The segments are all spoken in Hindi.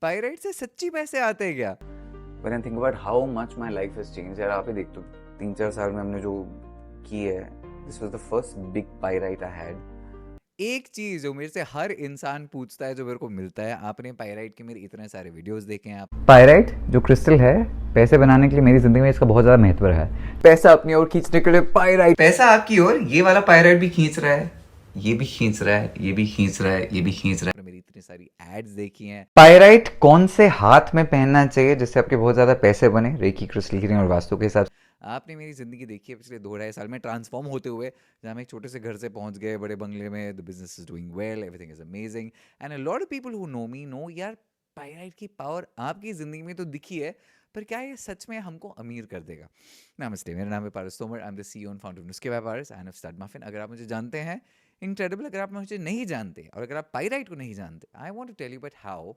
पायराइट से सच्ची पैसे आते हैं क्या? When I think about how much my life has changed, यार आप ही देख तो 3-4 साल में हमने जो की है, this was the first big pyrite I had. एक चीज जो मेरे से हर इंसान पूछता है, जो मेरे को मिलता है, आपने पायराइट के मेरे इतने सारे वीडियोस देखे हैं। आप पायराइट जो क्रिस्टल है, पैसे बनाने के लिए मेरी जिंदगी में इसका बहुत ज्यादा महत्व है। पैसा अपनी ओर खींचने के लिए पायराइट, पैसा आपकी ओर, ये वाला पायराइट भी खींच रहा है, ये भी खींच रहा है, ये भी खींच रहा है, ये भी खींच रहा है। मेरी इतनी सारी एड्स देखी हैं। पायराइट कौन से हाथ में पहनना चाहिए जिससे आपके बहुत ज्यादा पैसे बने, रेकी, क्रिस्टल हीलिंग और वास्तु के हिसाब से। आपने मेरी ज़िंदगी देखी है पिछले 2-2.5 साल में ट्रांसफॉर्म होते हुए, जहाँ हम एक छोटे से घर से पहुँच गए बड़े बंगले में। The business is doing well, everything is amazing, and a lot of people who know me know यार पायराइट की पावर आपकी ज़िंदगी में तो दिखी है, पर क्या ये सच में हमको अमीर कर देगा? नमस्ते, मेरा नाम है Paras Tomar, I am the CEO and founder of Nuskhe by Paras and of start muffin. अगर आप मुझे जानते हैं, इनक्रेडिबल। अगर आप मुझे नहीं जानते और अगर आप पायराइट को नहीं जानते, I want to tell you but how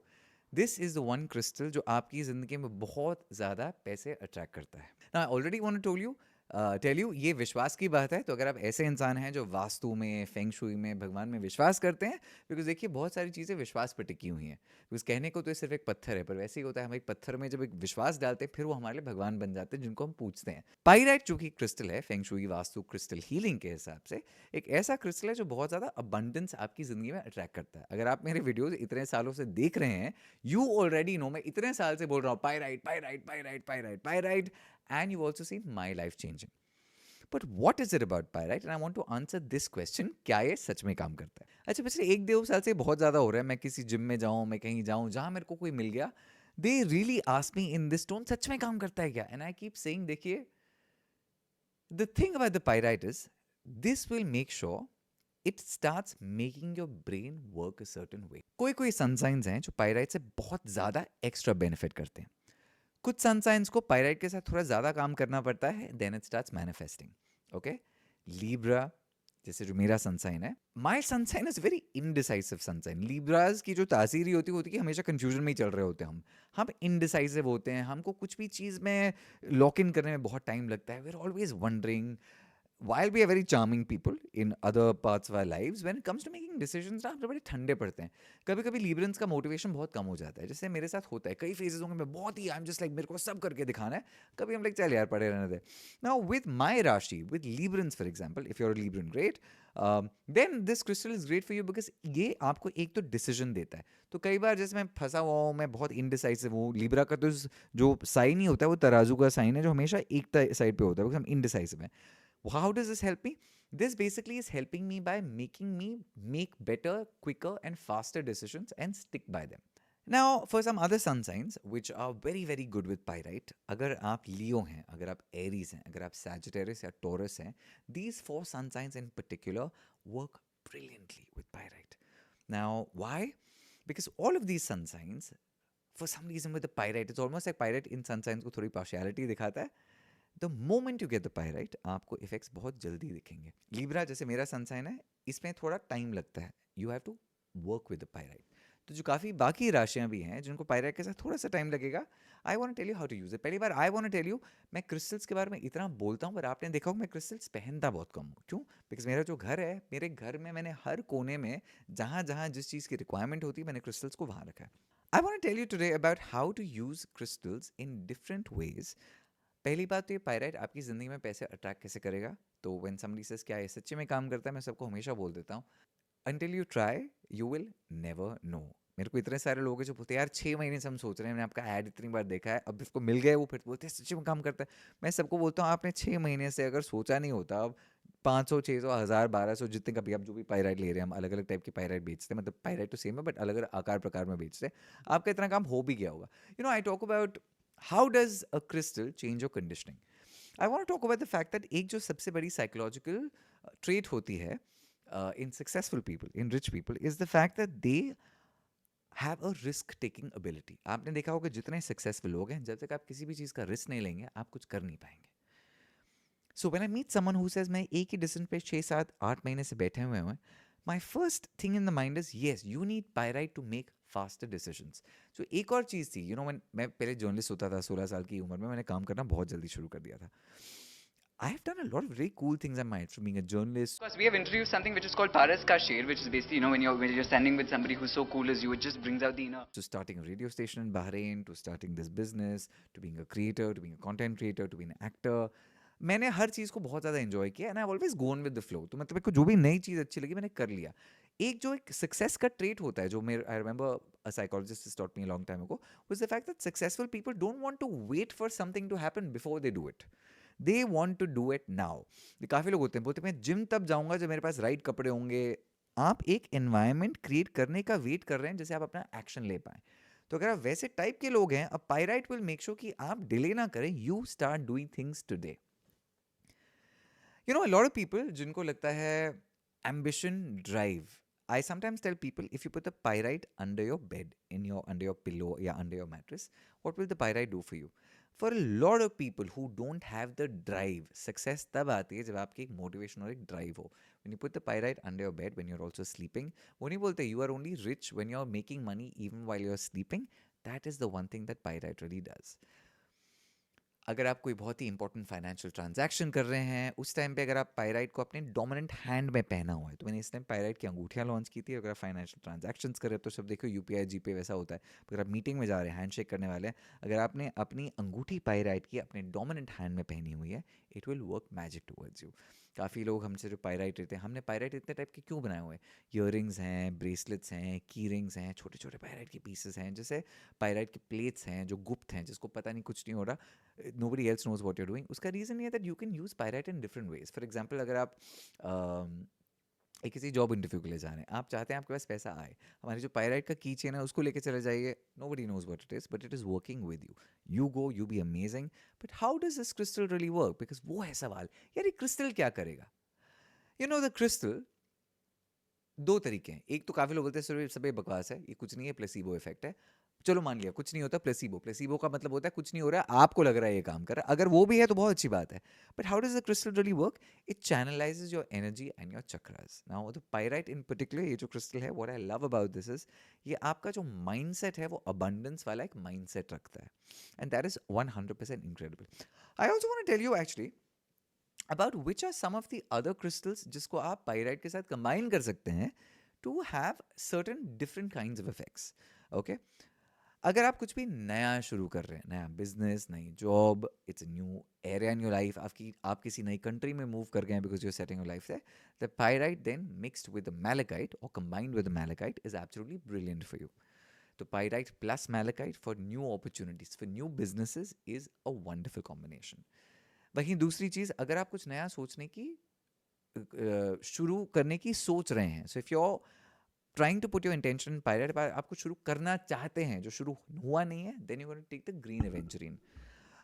this is the one crystal जो आपकी ज़िंदगी में बहुत ज़्यादा पैसे अट्रैक्ट करता है। I already want to tell you, ये विश्वास की बात है। तो अगर आप ऐसे इंसान हैं जो वास्तु में, फेंग शुई में, भगवान में विश्वास करते हैं, बिकॉज देखिए बहुत सारी चीज़ें विश्वास पर टिकी हुई हैं। बिकॉज कहने को तो ये सिर्फ एक पत्थर है, पर वैसे ही होता है, हम एक पत्थर में जब एक विश्वास डालते हैं, फिर वो हमारे लिए भगवान बन जाते हैं जिनको हम पूछते हैं। पाइराइट जो कि क्रिस्टल है, feng shui, vastu, crystal healing के हिसाब से एक ऐसा क्रिस्टल है जो बहुत ज़्यादा अबंडेंस आपकी ज़िंदगी में अट्रैक्ट करता है। अगर आप मेरे वीडियोज इतने सालों से देख रहे हैं, यू ऑलरेडी नो, मैं इतने साल से बोल रहा हूँ pyrite pyrite pyrite pyrite pyrite, and you also seen my life changing. But what is it about pyrite, and I want to answer this question, क्या ये सच में काम करता है? अच्छा, पिछले 1-2 साल से बहुत ज़्यादा हो रहा है, मैं किसी जिम में जाऊँ, मैं कहीं जाऊँ, जहाँ मेरे को कोई मिल गया, they really ask me in this tone, सच में काम करता है क्या? एंड आई कीप सेइंग, देखिए the thing about the pyrite is this will make sure it starts making your brain work a certain way. कोई कोई सनसाइंस हैं जो पायराइट से बहुत ज़्यादा एक्स्ट्रा बेनिफिट करते हैं। कुछ सनसाइंस को पायराइट के साथ थोड़ा ज़्यादा काम करना पड़ता है, then it starts manifesting. Okay, Libra जैसे जो मेरा सनसाइन है, my sun sign is very indecisive sun sign. Libras की जो तासीर ही होती है कि हमेशा कंफ्यूजन में ही चल रहे होते हैं हम इनडिसाइसिव होते हैं, हमको कुछ भी चीज़ में लॉक इन करने में बहुत टाइम लगता है। We are always wondering, while we are very charming people in other parts of our lives, when it comes to making decisions ना हम बड़े ठंडे पड़ते हैं। कभी कभी लीब्रेंस का मोटिवेशन बहुत कम हो जाता है, जैसे मेरे साथ होता है। कई फेजेस होंगे मैं बहुत ही, आई एम जस्ट लाइक मेरे को सब करके दिखाना है, कभी हम लाइक चल यार पड़े रहने दे। नाउ विद माई राशि, with Librans for example, if you are Libran, great, then this crystal is great for you, because ये आपको एक तो डिसीजन देता है। तो कई बार जैसे मैं फंसा हुआ हूँ, मैं बहुत इनडिसाइसिव हूँ, लीब्रा का तो जो साइन ही होता है वो तराजू का साइन है, जो हमेशा एक साइड पे होता है, बिकॉज हम इनडिसाइसिव हैं। How does this help me? This basically is helping me by making me make better, quicker, and faster decisions and stick by them. Now, for some other sun signs which are very, very good with pyrite, अगर आप Leo हैं, अगर आप Aries हैं, अगर आप Sagittarius या Taurus हैं, these 4 sun signs in particular work brilliantly with pyrite. Now, why? Because all of these sun signs, for some reason with the pyrite, it's almost like pyrite in sun signs को थोड़ी partiality दिखाता है। The moment you get the pyrite, आपको इफेक्ट्स बहुत जल्दी दिखेंगे। लीब्रा जैसे मेरा सनसाइन है, इसमें थोड़ा टाइम लगता है, you have to work with the pyrite. तो जो काफ़ी बाकी राशियां भी हैं जिनको पायराइट के साथ थोड़ा सा टाइम लगेगा, I want tell you how to use it. पहली बार आई वांट टेल यू, मैं क्रिस्टल्स के बारे में इतना बोलता हूँ, पर आपने देखा हो मैं क्रिस्टल्स पहनता बहुत कम हूँ। क्यों? बिकॉज मेरा जो घर है, मेरे घर में मैंने हर कोने में जहाँ जहाँ जिस चीज़ की रिक्वायरमेंट होती है, मैंने क्रिस्टल्स को वहाँ रखा है। I want tell you today about how to use crystals in different ways. पहली बात तो ये पायराइट आपकी ज़िंदगी में पैसे अट्रैक्ट कैसे करेगा। तो व्हेन समबडी सेज क्या ये सच्चे में काम करता है, मैं सबको हमेशा बोल देता हूँ, until you try you will never know. मेरे को इतने सारे लोग हैं जो बोलते हैं यार 6 महीने से हम सोच रहे हैं, मैंने आपका ऐड इतनी बार देखा है, अब इसको मिल गया, वो फिर बोलते हैं सच्चे में काम करता है। मैं सबको बोलता हूँ आपने 6 महीने से अगर सोचा नहीं होता, अब 500, 600, 1000, 1200 जितने कभी आप जो भी पायराइट ले रहे हैं, हम अलग अलग टाइप की पायराइट बेचते हैं, मतलब पायराइट तो सेम है बट अलग अलग आकार प्रकार में बेचते हैं, आपका इतना काम हो भी गया होगा। You know, I talk about how does a crystal change your conditioning. I want talk about the fact that एक जो सबसे बड़ी साइकोलॉजिकल ट्रेट होती है in successful people, in rich people, is the fact that they have a risk taking ability. आपने देखा होगा जितने सक्सेसफुल लोग हैं, जब तक आप किसी भी चीज़ का रिस्क नहीं लेंगे, आप कुछ कर नहीं पाएंगे। So when I meet someone who says मैं एक ही डिसीजन पे 6, 7, 8 महीने से बैठे हुए हैं, my first thing in the mind is yes you need pyrite to make faster decisions. So एक और चीज़ थी, यू नो, मैं पहले जर्नलिस्ट होता था, 16 साल की उम्र में मैंने काम करना बहुत जल्दी शुरू कर दिया था। I've done a lot of very cool things I might, from being a journalist Because we have introduced something which is called Paras Ka Sher, which is basically, when you're standing with somebody who's so cool as you, it just brings out the inner. to starting a radio station in Bahrain, to starting this business, to being a creator, to being a content creator, to being an actor. मैंने हर चीज़ को बहुत ज़्यादा एंजॉय किया and I always gonna with the flow. तो मतलब मेरे को जो भी नई चीज़ अच्छी लगी मैंने कर लिया. एक जो एक सक्सेस का ट्रेट होता है जो मेरे I remember a psychologist taught me a long time ago was the fact that successful people don't want to wait for something to happen before they do it. They want to do it now. काफ़ी लोग होते हैं बोलते हैं मैं जिम तब जाऊंगा जब मेरे पास राइट कपड़े होंगे. आप एक एनवायरनमेंट क्रिएट करने का वेट कर रहे हैं जैसे आप अपना एक्शन ले पाएं. तो अगर आप वैसे टाइप के लोग हैं, अ पायराइट विल मेक श्योर कि आप डिले ना करें. You start doing things today. a lot of people जिनको लगता है ambition, drive. I sometimes tell people, if you put the pyrite under your bed, under your pillow, under your mattress, what will the pyrite do for you? For a lot of people who don't have the drive, success तब आती है जब आपकी एक motivation और एक drive हो. When you put the pyrite under your bed, when you're also sleeping, वो नहीं बोलते you are only rich when you're making money even while you're sleeping. That is the one thing that pyrite really does. अगर आप कोई बहुत ही इंपॉर्टेंट फाइनेंशियल ट्रांजैक्शन कर रहे हैं उस टाइम पे अगर आप पायराइट को अपने डोमिनेंट हैंड में पहना हुआ है, तो मैंने इस टाइम पायराइट की अंगूठियाँ लॉन्च की थी. अगर आप फाइनेंशियल ट्रांजैक्शंस कर रहे हो तो सब देखो यूपीआई जीपे वैसा होता है. अगर आप मीटिंग में जा रहे हैं, हैंडशेक करने वाले हैं, अगर आपने अपनी अंगूठी पायराइट की अपने डोमिनेंट हैंड में पहनी हुई है, it will work magic towards you. काफ़ी लोग हमसे जो पायराइट रहते हैं, हमने पायराइट इतने टाइप के क्यों बनाए हुए हैं? ईयरिंग्स हैं, ब्रेसलेट्स हैं, की रिंग्स हैं, छोटे छोटे पायराइट के पीसेस हैं, जैसे पायराइट के प्लेट्स हैं जो गुप्त हैं, जिसको पता नहीं, कुछ नहीं हो रहा, nobody else knows what you're doing. उसका रीज़न ये है that you can use pyrite in different ways. For example, अगर आप एक किसी जॉब इंटरव्यू के लिए जा रहे हैं, आप चाहते हैं आपके पास पैसा आए, हमारी जो पायराइट का की चेन है उसको लेके चले जाइए. nobody knows what it is, but it is working with you. You go, you be amazing. But how does this crystal really work? Because वो है सवाल, यार ये क्रिस्टल क्या करेगा? The crystal, दो तरीके हैं. एक तो काफ़ी लोग बोलते हैं सब ये बकवास है, ये कुछ नहीं है, प्लेसिबो इफेक्ट है. चलो मान लिया कुछ नहीं होता, प्लेसिबो का मतलब होता है कुछ नहीं हो रहा है, आपको लग रहा है ये काम कर रहा है. अगर वो भी है तो बहुत अच्छी बात है. But how does the crystal really work? It channelizes your energy and your chakras. Now the pyrite in particular, ये जो क्रिस्टल है, what I love about this is ये आपका जो माइंडसेट है वो अबंडेंस वाला एक माइंडसेट रखता है. And that is 100% incredible. I also want to tell you actually about which are some of the other crystals जिसको आप पायराइट के साथ कंबाइन कर सकते हैं to have certain different kinds of effects. Okay? अगर आप कुछ भी नया शुरू कर रहे हैं, नया बिजनेस, नई job, it's a new area in your life, आप किसी नई कंट्री में मूव कर गए हैं because you are setting your life there, the pyrite then mixed with the malachite और combined with the malachite is absolutely brilliant for you. तो pyrite plus malachite for new opportunities, for new businesses is a wonderful combination. वहीं दूसरी चीज़, अगर आप कुछ नया सोचने की शुरू करने की सोच रहे हैं, so if you are trying to put your intention pyrite, आप कुछ शुरू करना चाहते हैं जो शुरू हुआ नहीं है, then you gonna take the green aventurine.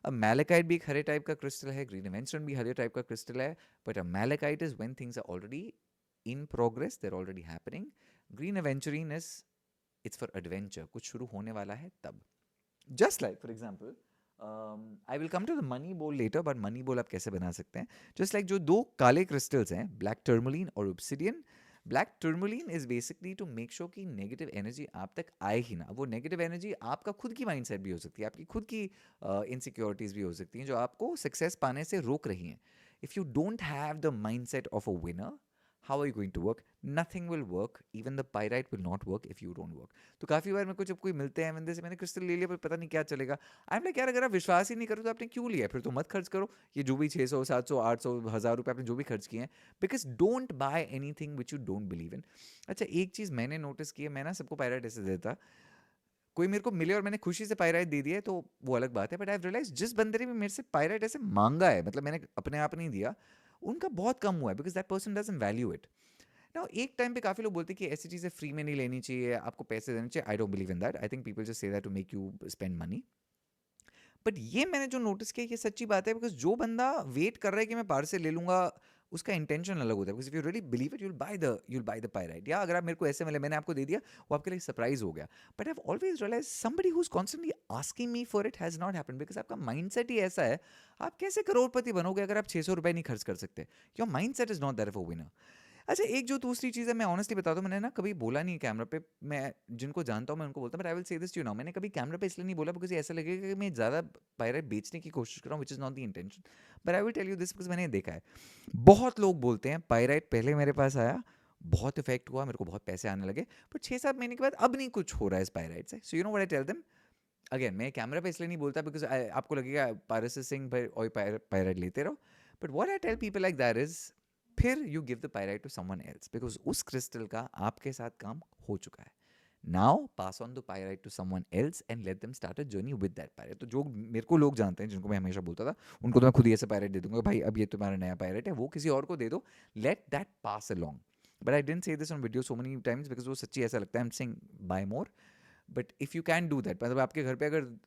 अब मैलेकाइट भी एक हरे टाइप का क्रिस्टल है, ग्रीन एवेंचुरिन भी हरे टाइप का क्रिस्टल है. But a malachite is when things are already in progress, they are already happening. Green aventurine is its for adventure, कुछ शुरू होने वाला है तब. Just like for example, I will come to the money bowl later, but money bowl आप कैसे बना सकते हैं. जस्ट लाइक जो दो काले क्रिस्टल्स हैं, ब्लैक टर्मोलिन और obsidian. Black tourmaline is basically to make sure कि नेगेटिव एनर्जी आप तक आए ही ना. वो नेगेटिव एनर्जी आपका खुद की माइंडसेट भी हो सकती है, आपकी खुद की इनसिक्योरिटीज भी हो सकती हैं जो आपको सक्सेस पाने से रोक रही हैं. If you don't have the mindset of a winner, how are you going to work? Nothing will work. Even the pyrite will not work if you don't work. तो काफ़ी बार मेरे को जब कोई मिलते हैं बंदे से, मैंने क्रिस्टल ले लिया पर पता नहीं क्या चलेगा. आई एम लाइक यार, अगर आप विश्वास ही नहीं करो तो आपने क्यों लिया? फिर तो मत खर्च करो. ये जो भी 600 700 800 1000 रुपये आपने जो भी खर्च किए हैं, because don't by any thing which you don't believe इन. अच्छा, एक चीज़ मैंने नोटिस की है, मैं ना सबको पायराइट ऐसे देता, कोई मेरे को मिले और मैंने खुशी से पायराइट दे दिया है तो वो अलग बात है. बट आई हैव रियलाइज जिस बंदे ने भी मेरे से पायराइट ऐसे मांगा है, मतलब मैंने अपने आप नहीं दिया, उनका बहुत कम हुआ है, because that person doesn't value it. ना एक टाइम पे काफ़ी लोग बोलते हैं कि ऐसी चीज़ें फ्री में नहीं लेनी चाहिए, आपको पैसे देने चाहिए. I don't believe in that. I think people just say that to make you spend money. But ये मैंने जो नोटिस किया, ये सच्ची बात है, बिकॉज जो बंदा वेट कर रहा है कि मैं बाहर से ले लूँगा, उसका इंटेंशन अलग होता है. Because if you really believe it, you'll buy the pyrite. या अगर आप मेरे को ऐसे मिले, मैंने आपको दे दिया, वो आपके लिए सरप्राइज हो गया. But I have always realise somebody who is constantly asking me for it has not happened, because आपका माइंडसेट ही ऐसा है. आप कैसे करोड़पति बनोगे अगर आप 600 रुपये नहीं खर्च कर सकते? Your mindset is not that of a winner. अच्छा, एक जो दूसरी चीज़ है, मैं ऑनेस्टली बताता हूँ, मैंने ना कभी बोला नहीं कैमरा पे, मैं जिनको जानता हूँ मैं उनको बोलता हूँ, but I will say this to you now, मैंने कभी कैमरा पे इसलिए नहीं बोला बिकॉज ऐसा लगेगा कि मैं ज़्यादा पायरेट बेचने की कोशिश कर रहा हूँ, which is not the intention, but I will tell you this because मैंने देखा है। बहुत लोग बोलते हैं पायराइट पहले मेरे पास आया, बहुत इफेक्ट हुआ, मेरे को बहुत पैसे आने लगे, बट 6-7 महीने के बाद अब नहीं कुछ हो रहा है इस पायराइट से। So you know what I tell them, again मैं कैमरा पे इसलिए नहीं बोलता बिकॉज आपको लगेगा पारस सिंह भाई और पायराइट लेते रहो, but what I tell people like that is, फिर you give the pyrite to someone else because उस क्रिस्टल का आपके साथ काम हो चुका है। Now pass on the pyrite to someone else and let them start a journey with that pyrite. तो जो मेरे को लोग जानते हैं, जिनको मैं हमेशा बोलता था, उनको तो मैं खुद ही ऐसे पायराइट दे दूंगा, भाई अब ये तुम्हारा नया पायराइट है, वो किसी और को दे दो, let that pass along. But I didn't say this on video so many times because वो सच्ची ऐसा लगता है, I am saying buy more, but if you can do that, मतलब आपके घर पे अगर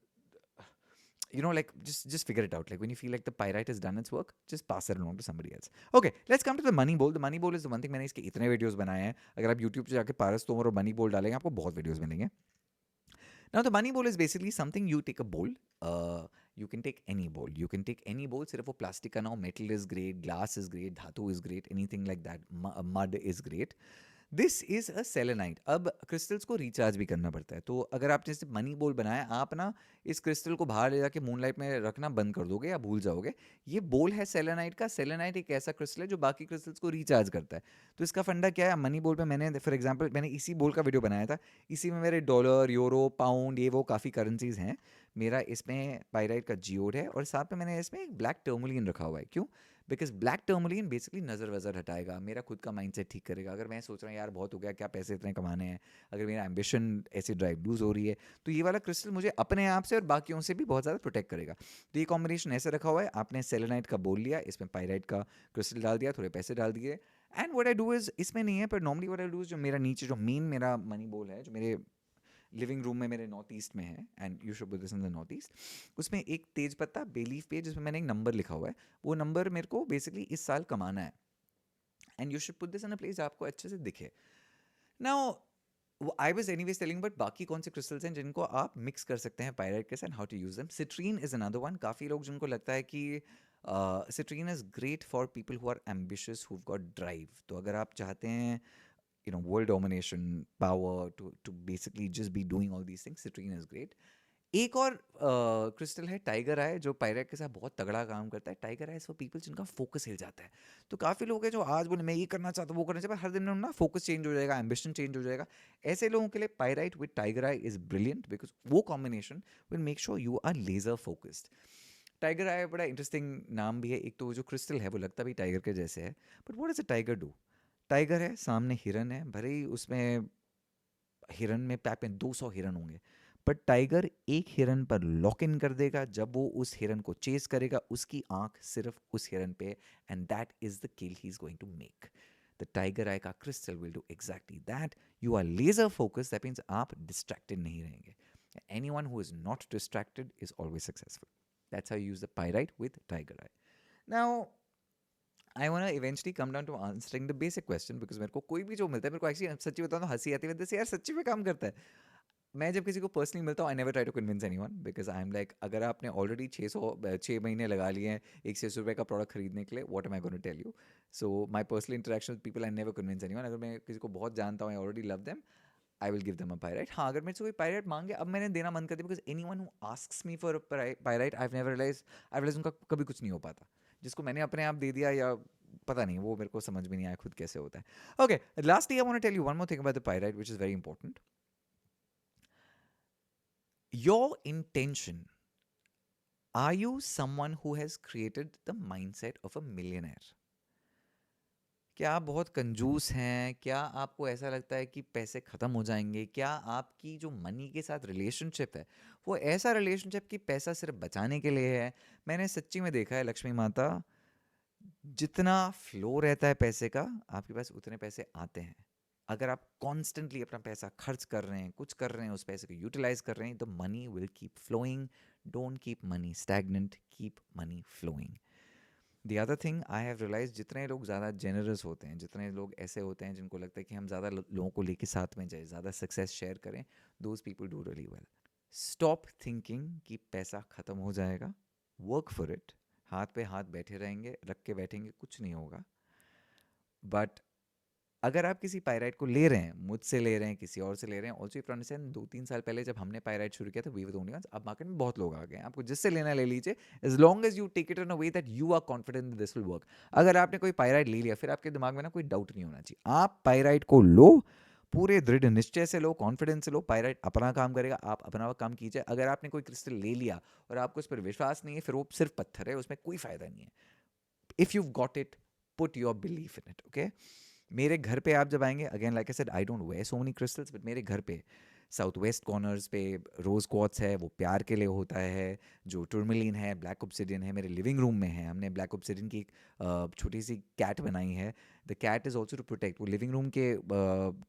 like just figure it out, like when you feel like the pyrite has done its work, just pass it along to somebody else. Okay, let's come to the money bowl. The money bowl is the one thing, मैंने इसके इतने वीडियोस बनाए हैं, अगर आप YouTube पे जाके पारस तोमर और मनी बोल डालेंगे आपको बहुत वीडियोस मिलेंगे। Now the money bowl is basically something, you take a bowl, you can take any bowl, सिर्फ वो प्लास्टिक का ना हो, metal is great, glass is great, धातु is great, anything like that, mud is great. This is a selenite. अब क्रिस्टल्स को रिचार्ज भी करना पड़ता है, तो अगर आपने जैसे मनी बोल बनाया, आप ना इस क्रिस्टल को बाहर ले जाके मूनलाइट में रखना बंद कर दोगे या भूल जाओगे। ये बोल है सेलेनाइट का। सेलेनाइट एक ऐसा क्रिस्टल है जो बाकी क्रिस्टल्स को रिचार्ज करता है। तो इसका फंडा क्या है, मनी बोल पे मैंने फॉर एग्जांपल मैंने इसी बोल का वीडियो बनाया था, इसी में मेरे डॉलर, यूरो, पाउंड, ये वो काफ़ी करेंसीज हैं। मेरा इसमें पायराइट का जियोड है और साथ में मैंने इसमें एक ब्लैक टर्मोलियन रखा हुआ है। क्यों? बिकॉज ब्लैक टर्मोलियन बेसिकली नज़र वज़र हटाएगा, मेरा खुद का माइंडसेट ठीक करेगा। अगर मैं सोच रहा हूँ यार बहुत हो गया, क्या पैसे इतने कमाने हैं, अगर मेरा एम्बिशन ऐसे ड्राइव लूज हो रही है, तो ये वाला क्रिस्टल मुझे अपने आप से और बाकियों से भी बहुत ज़्यादा प्रोटेक्ट करेगा। तो ये कॉम्बिनेशन ऐसे रखा हुआ है, आपने सेलेनाइट का बोल लिया, इसमें पायराइट का क्रिस्टल डाल दिया, थोड़े पैसे डाल दिए, and what I do is, इसमें नहीं है पर normally what I do is, जो मेरा नीचे जो मेन मेरा मनी बोल है, जो मेरे लिविंग रूम में मेरे नॉर्थ ईस्ट में है, and you should put this in the north east, उसमें एक तेज पत्ता बेलीफ पे जिसमें मैंने एक नंबर लिखा हुआ है, वो नंबर मेरे को बेसिकली इस साल कमाना है, and you should put this in a place आपको अच्छे से दिखे। Now I was anyways telling, but बाकी कौन से क्रिस्टल्स हैं जिनको आप मिक्स कर सकते हैं पायराइट के साथ, how to use them. Citrine is another one. काफ़ी लोग जिनको लगता है कि citrine is great for people who are ambitious, who got drive. तो अगर आप चाहते हैं world domination, power, to basically just be doing all these things, citrine is great. एक और क्रिस्टल है टाइगर आई, जो पायराइट के साथ बहुत तगड़ा काम करता है। टाइगर आई फॉर पीपल जिनका फोकस हिल जाता है। तो काफ़ी लोग हैं जो आज बोले मैं ये करना चाहता हूँ, वो करना चाहता हूँ, हर दिन में ना फोकस चेंज हो जाएगा, एम्बिशन चेंज हो जाएगा। ऐसे लोगों के लिए pyrite with tiger eye is brilliant because वो combination will make sure you are laser focused. Tiger eye बड़ा इंटरेस्टिंग नाम भी है। एक तो वो जो क्रिस्टल है वो लगता भी टाइगर के जैसे है, but what does a tiger do? Tiger है, सामने हिरन है, भले ही उसमें हिरन में पैप में 200 हिरन होंगे, पर टाइगर एक हिरन पर लॉक इन कर देगा। जब वो उस हिरन को चेस करेगा, उसकी आंख सिर्फ उस हिरन पे, and that is the kill he is going to make. The tiger eye का crystal will do exactly that. You are laser focus, that means आप डिस्ट्रैक्टेड नहीं रहेंगे। Anyone who is not distracted is always successful. That's how you use the pyrite with tiger eye. Now I want to eventually come down to answering the basic question, because मेरे को कोई भी जो मिलता है, मेरे को एक्चुअली सच्ची बताऊं तो हंसी आती है वैसे, यार सच्ची में काम करता है। मैं जब किसी को पर्सनली मिलता हूँ, I never try to convince anyone, because I am like, अगर आपने ऑलरेडी 6 महीने लगा लिए हैं एक 600 रुपये का प्रोडक्ट खरीदने के लिए, what am I going to tell you? So my personal interaction with people, I never convince anyone. अगर मैं किसी को बहुत जानता हूँ, I already love them, I will give them a pyrite. हाँ, अगर मेरे से कोई पायराइट मांगे, अब मैंने देना मन कर दिया, because anyone who asks me for pyrite, I never realise उनका कभी कुछ नहीं हो पाता। जिसको मैंने अपने आप दे दिया, या पता नहीं, वो मेरे को समझ में नहीं आया खुद कैसे होता है। Okay, lastly I want to tell you one more thing about the pyrite which is very important. Your intention, are you someone who has created the mindset of a millionaire? क्या आप बहुत कंजूस हैं? क्या आपको ऐसा लगता है कि पैसे ख़त्म हो जाएंगे? क्या आपकी जो मनी के साथ रिलेशनशिप है वो ऐसा रिलेशनशिप कि पैसा सिर्फ बचाने के लिए है? मैंने सच्ची में देखा है, लक्ष्मी माता, जितना फ्लो रहता है पैसे का, आपके पास उतने पैसे आते हैं। अगर आप कॉन्स्टेंटली अपना पैसा खर्च कर रहे हैं, कुछ कर रहे हैं, उस पैसे को यूटिलाइज कर रहे हैं, तो money will keep flowing. Don't keep money stagnant, keep money flowing. The other thing I have realise, जितने लोग ज़्यादा जेनरस होते हैं, जितने लोग ऐसे होते हैं जिनको लगता है कि हम ज़्यादा लोगों को लेके साथ में जाए, ज़्यादा सक्सेस शेयर करें, those people do really well. Stop thinking कि पैसा ख़त्म हो जाएगा। Work for it. हाथ पे हाथ बैठे रहेंगे, रख के बैठेंगे, कुछ नहीं होगा। बट अगर आप किसी पायराइट को ले रहे हैं, मुझसे ले रहे हैं, किसी और से ले रहे हैं, ऑल्सो यू अंडरस्टैंड 2-3 साल पहले जब हमने पायराइट शुरू किया था, we were the only ones. अब मार्केट में बहुत लोग आ गए हैं, आपको जिससे लेना ले लीजिए, as long as you take it in a way that you are confident this will work. अगर आपने कोई पायराइट ले लिया, फिर आपके दिमाग में ना कोई डाउट नहीं होना चाहिए। आप पायराइट को लो, पूरे दृढ़ निश्चय से लो, कॉन्फिडेंस से लो, पायराइट अपना काम करेगा, आप अपना काम कीजिए। अगर आपने कोई क्रिस्टल ले लिया और आपको उस पर विश्वास नहीं है, फिर वो सिर्फ पत्थर है, उसमें कोई फायदा नहीं है। If you got it, put your belief in it, okay. मेरे घर पे आप जब आएंगे, again like I said, I don't wear so many crystals, but मेरे घर पे साउथ वेस्ट कॉर्नर्स पे रोज क्वार्ट्ज है, वो प्यार के लिए होता है। जो टूरमिलिन है, ब्लैक ऑब्सिडियन है, मेरे लिविंग रूम में है। हमने ब्लैक ऑब्सिडियन की एक छोटी सी कैट बनाई है। The cat is also to protect. वो लिविंग रूम के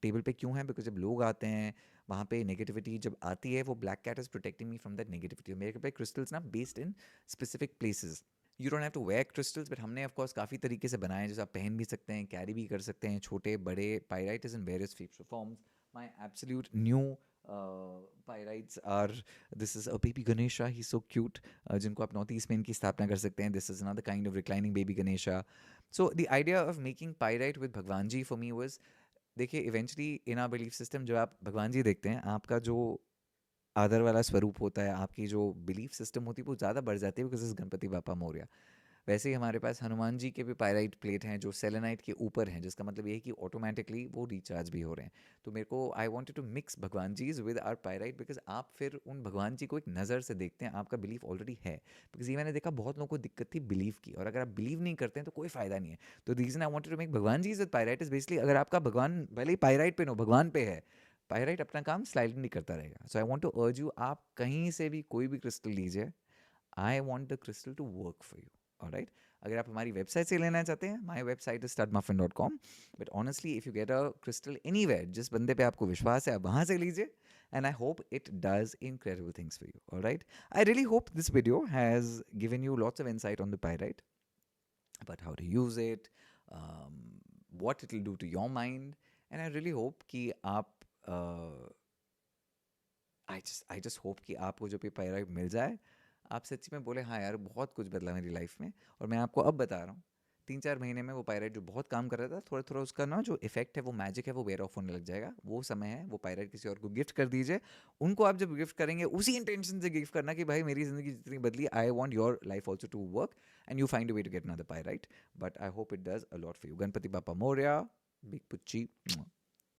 टेबल पे क्यों है? बिकॉज जब लोग आते हैं वहाँ पे नेगेटिविटी जब आती है, वो black cat is protecting me from that negativity. मेरे पे क्रिस्टल्स ना based in specific places. You don't have to wear crystals, but हमने ऑफ कोर्स काफ़ी तरीके से बनाए हैं, जैसे आप पहन भी सकते हैं, कैरी भी कर सकते हैं, छोटे बड़े। Pyrite is in various shapes और forms. My absolute new pyrites are, this is a baby Ganesha, he so cute, जिनको आप नॉर्थ ईस्ट में इनकी स्थापना कर सकते हैं। This is another kind of reclining baby Ganesha. So the idea of making pyrite with Bhagwan ji for me was, देखिए eventually in our belief system जब आप भगवान जी देखते हैं, आपका जो आदर वाला स्वरूप होता है, आपकी जो बिलीफ सिस्टम होती है, वो ज़्यादा बढ़ जाती है बिकॉज इस गणपति बापा मौर्य। वैसे ही हमारे पास हनुमान जी के भी पायराइट प्लेट हैं जो सेलेनाइट के ऊपर हैं, जिसका मतलब ये है कि ऑटोमेटिकली वो रिचार्ज भी हो रहे हैं। तो मेरे को आई वांटेड टू मिक्स भगवान ji with are pyrite, because आप फिर उन भगवान जी को एक नज़र से देखते हैं, आपका बिलीफ ऑलरेडी है। बिकॉज ये मैंने देखा बहुत लोगों को दिक्कत थी बिलीव की, और अगर आप बिलीव नहीं करते हैं तो कोई फायदा नहीं है। तो reason I wanted to make Bhagwan ji with pyrite is basically, अगर आपका भगवान भले ही पायराइट पे नो, भगवान पे है, पायराइट अपना काम स्लाइडली करता रहेगा। So I want to urge you, आप कहीं से भी कोई भी क्रिस्टल लीजिए, I want the crystal to work for you, alright. अगर आप हमारी वेबसाइट से लेना चाहते हैं, my website is studmuffin.com, but honestly if you get a crystal anywhere, जिस बंदे पे आपको विश्वास है, आप वहाँ से लीजिए, and I hope it does incredible things for you, alright? I really hope this video has given you lots of insight on the pyrite, about how to use it, um, what it will do to your mind, and I really hope कि आप आई जस्ट होप कि आपको जो भी पायराइट मिल जाए, आप सच्ची में बोले हाँ यार बहुत कुछ बदला मेरी लाइफ में। और मैं आपको अब बता रहा हूँ, 3-4 महीने में वो पायराइट जो बहुत काम कर रहा था, थोड़ा थोड़ा उसका ना जो इफेक्ट है, वो मैजिक है, वो वेयर ऑफ होने लग जाएगा। वो समय है, वो पायराइट किसी और को गिफ्ट कर दीजिए। उनको आप जब गिफ्ट करेंगे, उसी इंटेंशन से गिफ्ट करना कि भाई मेरी जिंदगी जितनी बदली, I want your life also to work, and you find a way to get another pyrite. But I hope it does a lot for you. Ganpati Bappa Morya, big पुच्ची।